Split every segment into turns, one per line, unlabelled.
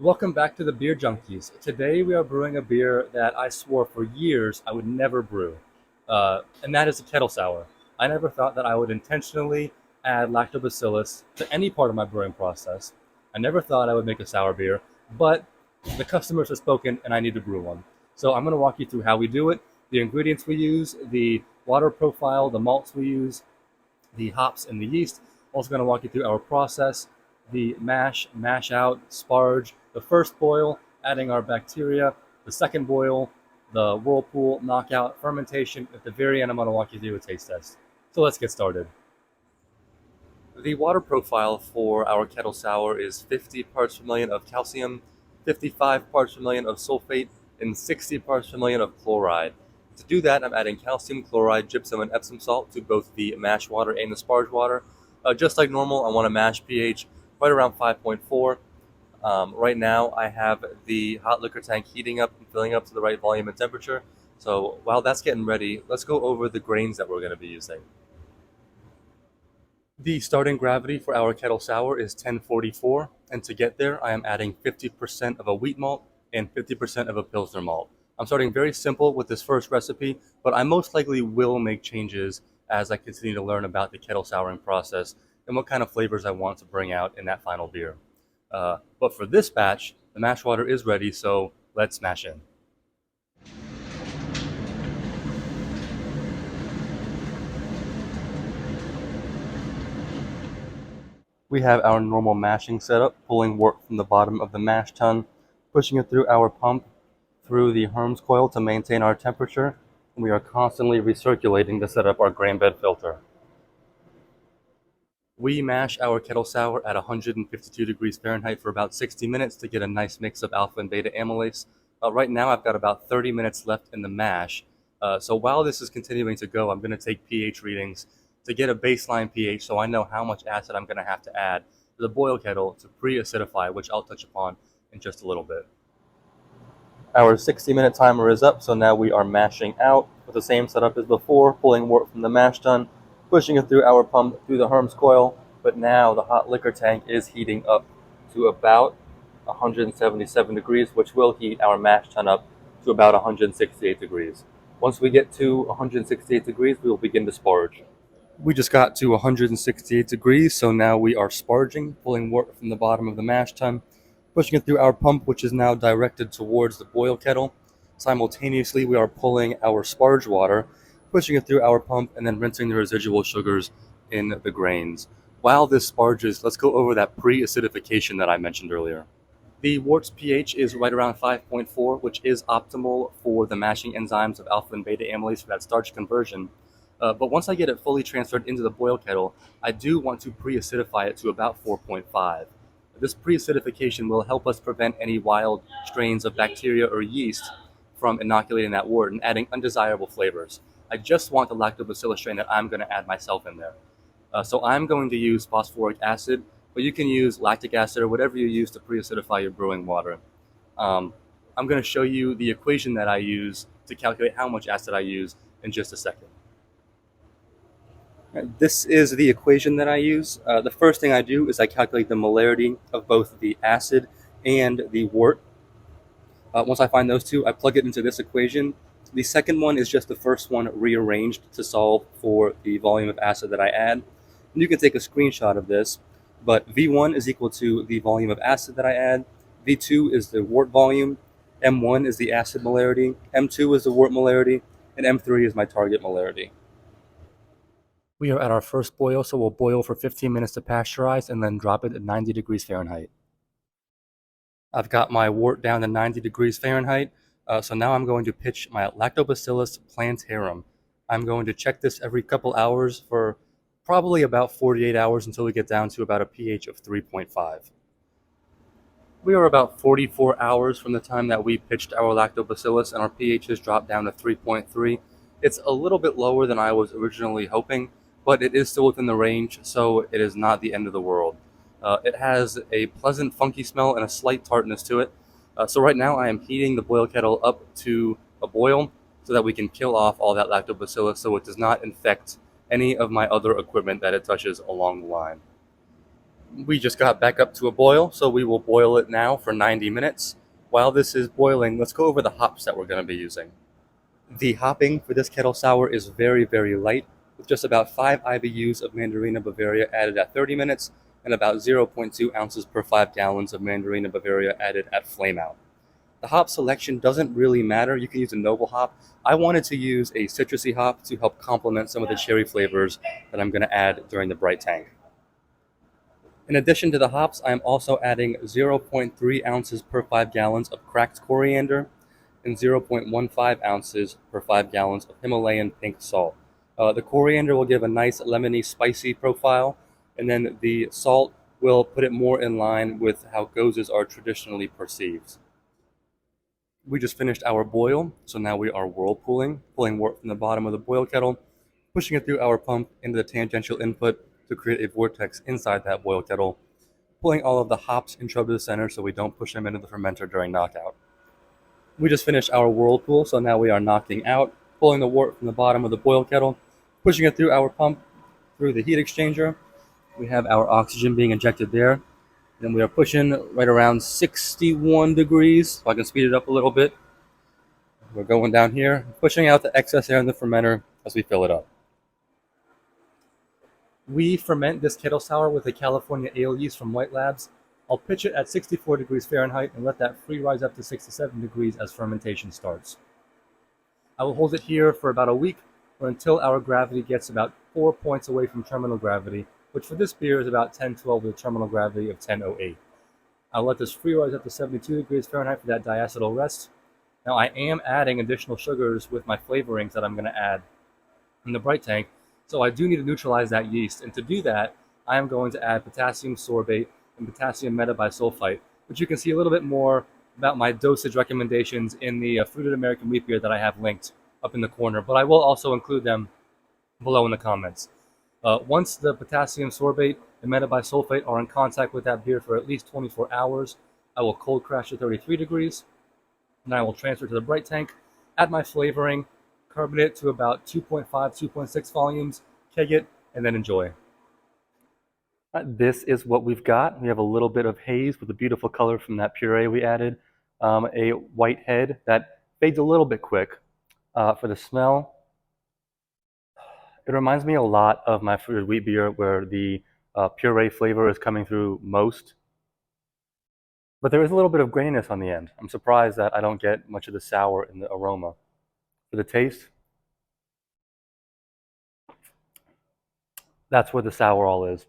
Welcome back to the Beer Junkies. Today we are brewing a beer that I swore for years I would never brew, and that is a Kettle Sour. I never thought that I would intentionally add lactobacillus to any part of my brewing process. I never thought I would make a sour beer, but the customers have spoken and I need to brew one. So I'm going to walk you through how we do it, the ingredients we use, the water profile, the malts we use, the hops and the yeast. Also going to walk you through our process, the mash out, sparge, the first boil, adding our bacteria, the second boil, the whirlpool, knockout, fermentation. At the very end, I'm going to walk you through a taste test. So let's get started. The water profile for our kettle sour is 50 parts per million of calcium, 55 parts per million of sulfate, and 60 parts per million of chloride. To do that, I'm adding calcium, chloride, gypsum, and Epsom salt to both the mash water and the sparge water. Just like normal, I want a mash pH right around 5.4. Right now, I have the hot liquor tank heating up and filling up to the right volume and temperature. So while that's getting ready, let's go over the grains that we're going to be using. The starting gravity for our kettle sour is 1044, and to get there, I am adding 50% of a wheat malt and 50% of a pilsner malt. I'm starting very simple with this first recipe, but I most likely will make changes as I continue to learn about the kettle souring process and what kind of flavors I want to bring out in that final beer. But for this batch, the mash water is ready, so let's mash in. We have our normal mashing setup, pulling wort from the bottom of the mash tun, pushing it through our pump, through the Herms coil to maintain our temperature. And we are constantly recirculating to set up our grain bed filter. We mash our kettle sour at 152 degrees Fahrenheit for about 60 minutes to get a nice mix of alpha and beta amylase. Right now I've got about 30 minutes left in the mash. So while this is continuing to go, I'm going to take pH readings to get a baseline pH so I know how much acid I'm going to have to add to the boil kettle to pre-acidify, which I'll touch upon in just a little bit. Our 60-minute timer is up, so now we are mashing out with the same setup as before, pulling wort from the mash tun, pushing it through our pump through the Herms coil, but now the hot liquor tank is heating up to about 177 degrees, which will heat our mash tun up to about 168 degrees. Once we get to 168 degrees, we will begin to sparge. We just got to 168 degrees, so now we are sparging, pulling wort from the bottom of the mash tun, pushing it through our pump, which is now directed towards the boil kettle. Simultaneously, we are pulling our sparge water, pushing it through our pump, and then rinsing the residual sugars in the grains. While this sparges, let's go over that pre-acidification that I mentioned earlier. The wort's pH is right around 5.4, which is optimal for the mashing enzymes of alpha and beta amylase for that starch conversion. But once I get it fully transferred into the boil kettle, I do want to pre-acidify it to about 4.5. This pre-acidification will help us prevent any wild strains of bacteria or yeast from inoculating that wort and adding undesirable flavors. I just want the lactobacillus strain that I'm going to add myself in there. So I'm going to use phosphoric acid, but you can use lactic acid or whatever you use to pre-acidify your brewing water. I'm going to show you the equation that I use to calculate how much acid I use in just a second. This is the equation that I use. The first thing I do is I calculate the molarity of both the acid and the wort. Once I find those two, I plug it into this equation. The second one is just the first one rearranged to solve for the volume of acid that I add. And you can take a screenshot of this, but V1 is equal to the volume of acid that I add. V2 is the wort volume. M1 is the acid molarity. M2 is the wort molarity. And M3 is my target molarity. We are at our first boil, so we'll boil for 15 minutes to pasteurize and then drop it at 90 degrees Fahrenheit. I've got my wort down to 90 degrees Fahrenheit, so now I'm going to pitch my Lactobacillus plantarum. I'm going to check this every couple hours for probably about 48 hours until we get down to about a pH of 3.5. We are about 44 hours from the time that we pitched our Lactobacillus and our pH has dropped down to 3.3. It's a little bit lower than I was originally hoping, but it is still within the range, so it is not the end of the world. It has a pleasant, funky smell and a slight tartness to it. So right now I am heating the boil kettle up to a boil so that we can kill off all that lactobacillus so it does not infect any of my other equipment that it touches along the line. We just got back up to a boil, so we will boil it now for 90 minutes. While this is boiling, let's go over the hops that we're going to be using. The hopping for this kettle sour is very, very light, with just about 5 IBUs of Mandarina Bavaria added at 30 minutes and about 0.2 ounces per 5 gallons of Mandarina Bavaria added at flame out. The hop selection doesn't really matter. You can use a noble hop. I wanted to use a citrusy hop to help complement some of the cherry flavors that I'm going to add during the bright tank. In addition to the hops, I am also adding 0.3 ounces per 5 gallons of cracked coriander and 0.15 ounces per 5 gallons of Himalayan pink salt. The coriander will give a nice lemony, spicy profile, and then the salt will put it more in line with how goses are traditionally perceived. We just finished our boil, so now we are whirlpooling, pulling wort from the bottom of the boil kettle, pushing it through our pump into the tangential input to create a vortex inside that boil kettle, pulling all of the hops intro to the center so we don't push them into the fermenter during knockout. We just finished our whirlpool, so now we are knocking out, pulling the wort from the bottom of the boil kettle, pushing it through our pump, through the heat exchanger. We have our oxygen being injected there. Then we are pushing right around 61 degrees, so I can speed it up a little bit. We're going down here, pushing out the excess air in the fermenter as we fill it up. We ferment this kettle sour with a California ale yeast from White Labs. I'll pitch it at 64 degrees Fahrenheit and let that free rise up to 67 degrees as fermentation starts. I will hold it here for about a week or until our gravity gets about 4 points away from terminal gravity, which for this beer is about 1012 with a terminal gravity of 1008. I'll let this free rise up to 72 degrees Fahrenheit for that diacetyl rest. Now I am adding additional sugars with my flavorings that I'm going to add in the bright tank, so I do need to neutralize that yeast, and to do that, I am going to add potassium sorbate and potassium metabisulfite, which you can see a little bit more about my dosage recommendations in the Fruited American Wheat beer that I have linked up in the corner, but I will also include them below in the comments. Once the potassium sorbate and metabisulfite are in contact with that beer for at least 24 hours, I will cold crash to 33 degrees, and I will transfer to the bright tank, add my flavoring, carbonate to about 2.5, 2.6 volumes, keg it, and then enjoy. This is what we've got. We have a little bit of haze with the beautiful color from that puree we added, a white head that fades a little bit quick. For the smell, it reminds me a lot of my fruited wheat beer where the puree flavor is coming through most. But there is a little bit of graininess on the end. I'm surprised that I don't get much of the sour in the aroma. For the taste, that's where the sour all is.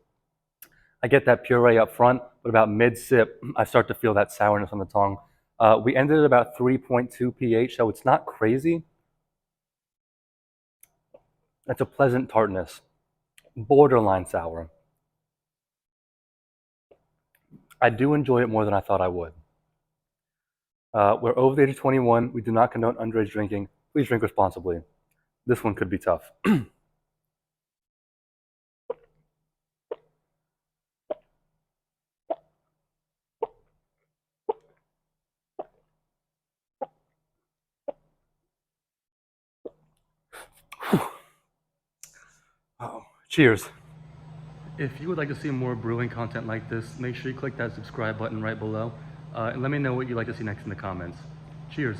I get that puree up front, but about mid-sip, I start to feel that sourness on the tongue. We ended at about 3.2 pH, so it's not crazy. It's a pleasant tartness, borderline sour. I do enjoy it more than I thought I would. We're over the age of 21. We do not condone underage drinking. Please drink responsibly. This one could be tough. Cheers. If you would like to see more brewing content like this, make sure you click that subscribe button right below. And let me know what you'd like to see next in the comments. Cheers.